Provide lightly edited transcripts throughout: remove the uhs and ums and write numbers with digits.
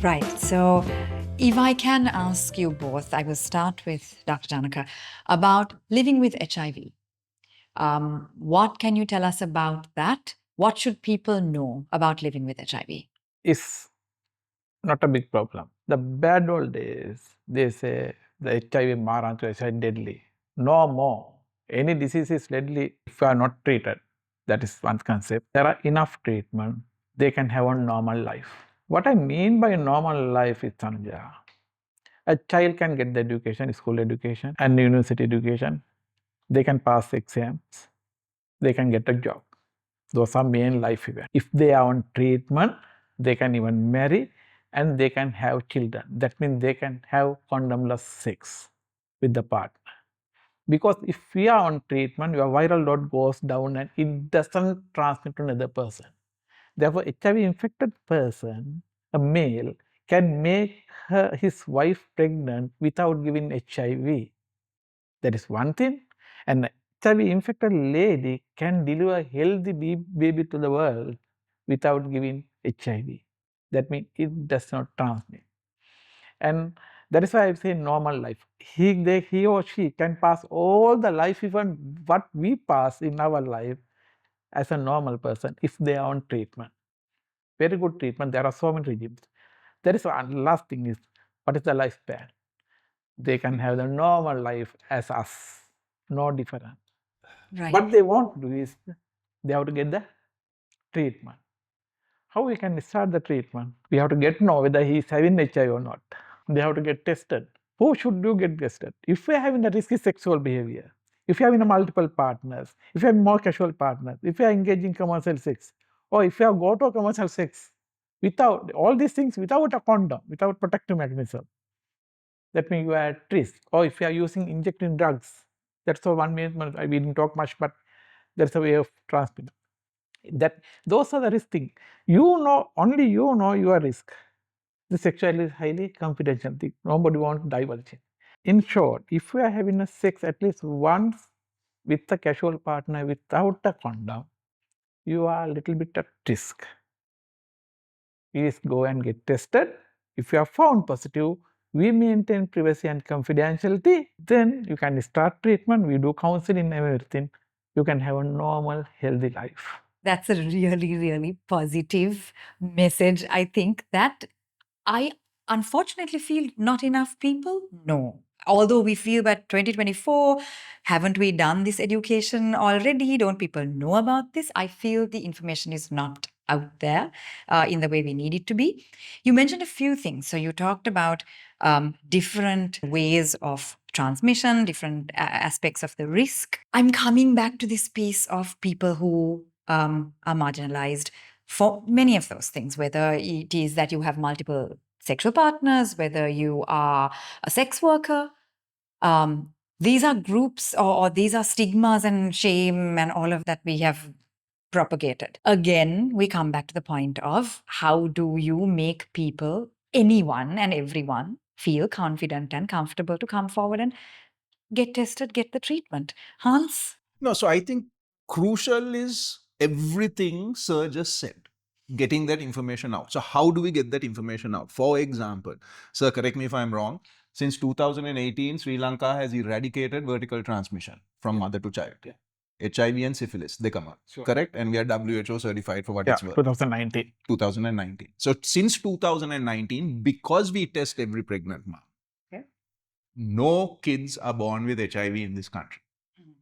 Right. So if I can ask you both, I will start with Dr. Janaka about living with HIV. What can you tell us about that? What should people know about living with HIV? It's not a big problem. The bad old days, they say the HIV Maranthra is deadly. No more. Any disease is deadly if you are not treated. That is one concept. There are enough treatment. They can have a normal life. What I mean by normal life is, Thanuja, a child can get the education, school education and university education. They can pass exams. They can get a job. Those are main life events. If they are on treatment, they can even marry and they can have children. That means they can have condomless sex with the partner. Because if we are on treatment, your viral load goes down and it doesn't transmit to another person. Therefore, HIV infected person, a male, can make his wife pregnant without giving HIV. That is one thing. And HIV infected lady can deliver healthy baby to the world without giving HIV. That means it does not transmit. And that is why I say normal life. He or she can pass all the life event what we pass in our life as a normal person if they are on treatment. Very good treatment. There are so many regimes. That is one last thing is what is the lifespan? They can have the normal life as us, no different. Right. What they want to do is they have to get the treatment. How we can start the treatment? We have to get to know whether he is having HIV or not. They have to get tested. Who should you get tested? If we are having a risky sexual behavior, if you are having a multiple partners, if you have more casual partners, if you are engaging commercial sex, or if you have go to commercial sex without all these things, without a condom, without protective mechanism, that means you are at risk. Or if you are using injecting drugs, that's the one way. We didn't talk much, but that's a way of transmitting. That those are the risk thing. You know, only you know your risk. The sexuality is highly confidential thing. Nobody wants to divulge it. In short, if we are having a sex at least once with a casual partner without a condom, you are a little bit at risk. Please go and get tested. If you are found positive, we maintain privacy and confidentiality. Then you can start treatment. We do counseling and everything. You can have a normal, healthy life. That's a really, really positive message. I think that I unfortunately feel not enough people know. Although we feel that 2024, haven't we done this education already? Don't people know about this? I feel the information is not out there in the way we need it to be. You mentioned a few things. So you talked about different ways of transmission, different aspects of the risk. I'm coming back to this piece of people who are marginalized for many of those things, whether it is that you have multiple sexual partners, whether you are a sex worker. These are groups or these are stigmas and shame and all of that we have propagated. Again, we come back to the point of how do you make people, anyone and everyone, feel confident and comfortable to come forward and get tested, get the treatment. Hans? No, so I think crucial is everything Sir just said, getting that information out. So how do we get that information out? For example, Sir, correct me if I'm wrong, since 2018, Sri Lanka has eradicated vertical transmission from mother to child. Yeah. HIV and syphilis, they come out, Sure. correct? And we are WHO certified for what it's worth. 2019. 2019. So since 2019, because we test every pregnant mom, no kids are born with HIV in this country.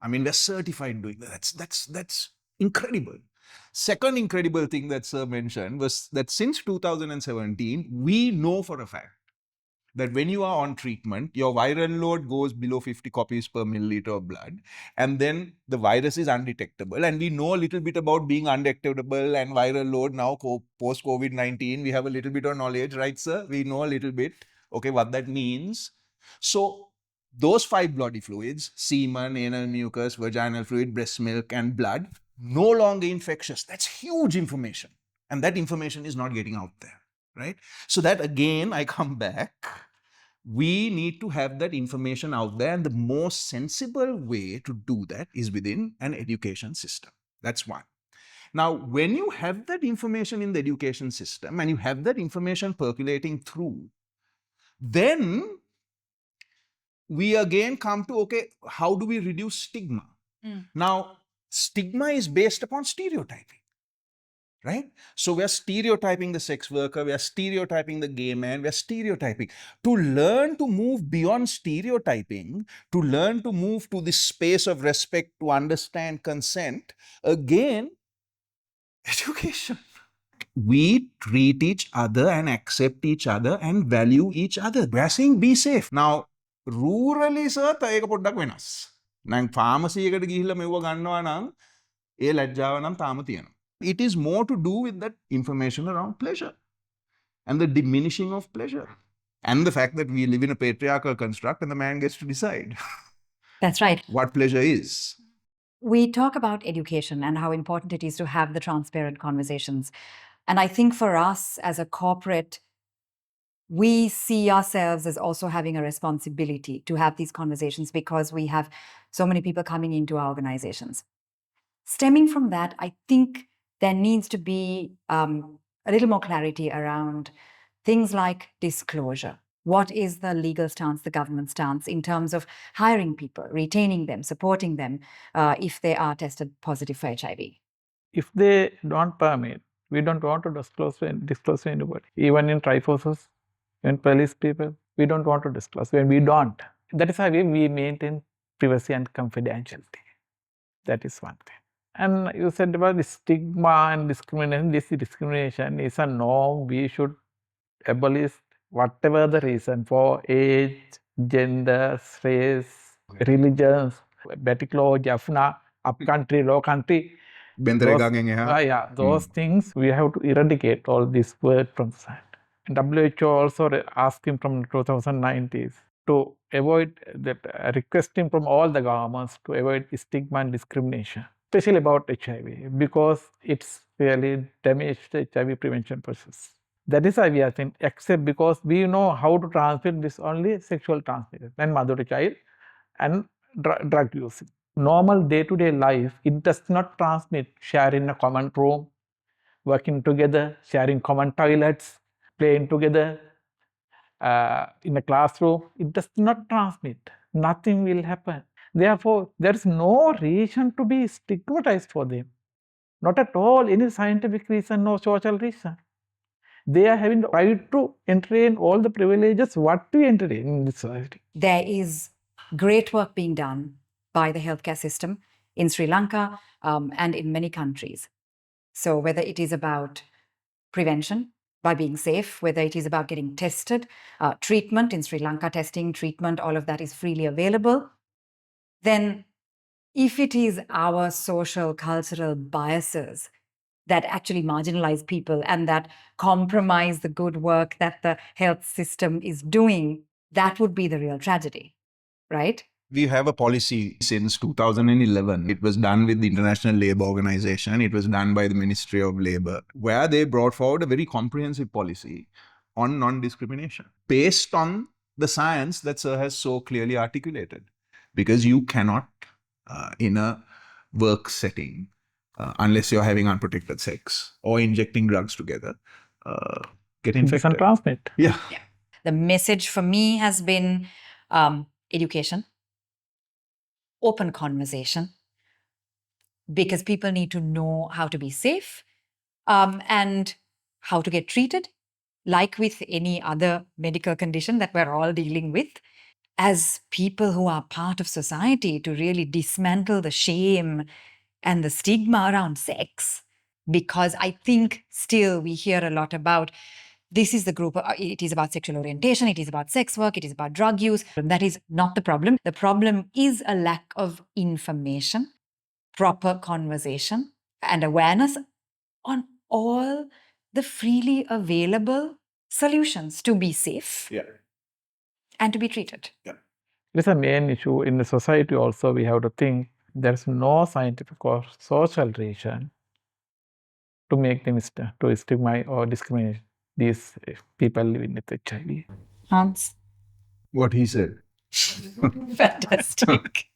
I mean, we're certified doing that. That's incredible. Second incredible thing that Sir mentioned was that since 2017, we know for a fact that when you are on treatment, your viral load goes below 50 copies per milliliter of blood, and then the virus is undetectable. And we know a little bit about being undetectable and viral load now post-COVID-19. We have a little bit of knowledge, right, Sir? We know a little bit, okay, what that means. So those 5 body fluids, semen, anal mucus, vaginal fluid, breast milk, and blood, no longer infectious. That's huge information. And that information is not getting out there, right? So that again, I come back, we need to have that information out there. And the most sensible way to do that is within an education system. That's one. Now, when you have that information in the education system and you have that information percolating through, then we again come to, okay, how do we reduce stigma? Now, stigma is based upon stereotyping, right? So we are stereotyping the sex worker, we are stereotyping the gay man, we are stereotyping. To learn to move beyond stereotyping, to learn to move to this space of respect, to understand consent, again, education. We treat each other and accept each other and value each other. We are saying be safe. Now, rurally, sir, ඒක පොඩ්ඩක් වෙනස්. නම් pharmacy එකට ගිහිල්ලා මෙව්ව ගන්නවා නම් ඒ ලැජ්ජාව නම් තාම තියෙනවා. It is more to do with that information around pleasure and the diminishing of pleasure. And the fact that we live in a patriarchal construct and the man gets to decide That's right. what pleasure is. We talk about education and how important it is to have the transparent conversations. And I think for us as a corporate, we see ourselves as also having a responsibility to have these conversations because we have so many people coming into our organizations. Stemming from that, I think there needs to be a little more clarity around things like disclosure. What is the legal stance, the government stance in terms of hiring people, retaining them, supporting them if they are tested positive for HIV? If they don't permit, we don't want to disclose to anybody. Even in triforces, even police people, we don't want to disclose. When we don't, that is how we maintain privacy and confidentiality. That is one thing. And you said about the stigma and discrimination. This discrimination is a norm we should abolish, whatever the reason, for age, gender, race, religions, Batik law, Jaffna, upcountry, low country. Those things we have to eradicate all this word from society. WHO also asking from 2019 to avoid that, requesting from all the governments to avoid stigma and discrimination, especially about HIV, because it's really damaged the HIV prevention process. That is why we are saying accept, because we know how to transmit this only sexual transmission and mother to child and drug use. Normal day-to-day life, it does not transmit. Sharing a common room, working together, sharing common toilets, playing together in a classroom, it does not transmit. Nothing will happen. Therefore, there is no reason to be stigmatized for them. Not at all any scientific reason, no social reason. They are having the right to enter in all the privileges what we enter in this society. There is great work being done by the healthcare system in Sri Lanka and in many countries. So whether it is about prevention by being safe, whether it is about getting tested, treatment in Sri Lanka, testing, treatment, all of that is freely available. Then if it is our social, cultural biases that actually marginalize people and that compromise the good work that the health system is doing, that would be the real tragedy, right? We have a policy since 2011. It was done with the International Labour Organization. It was done by the Ministry of Labour, where they brought forward a very comprehensive policy on non-discrimination based on the science that Sir has so clearly articulated. Because you cannot, in a work setting, unless you're having unprotected sex or injecting drugs together, get infected. And transmit. Yeah. The message for me has been education, open conversation, because people need to know how to be safe and how to get treated, like with any other medical condition that we're all dealing with. As people who are part of society, to really dismantle the shame and the stigma around sex, because I think still we hear a lot about this is the group, it is about sexual orientation, it is about sex work, it is about drug use. And that is not the problem. The problem is a lack of information, proper conversation, and awareness on all the freely available solutions to be safe and to be treated. It's a main issue in the society also. We have to think there's no scientific or social reason to make them to stigma or discriminate these people living with HIV. Hans? What he said. Fantastic.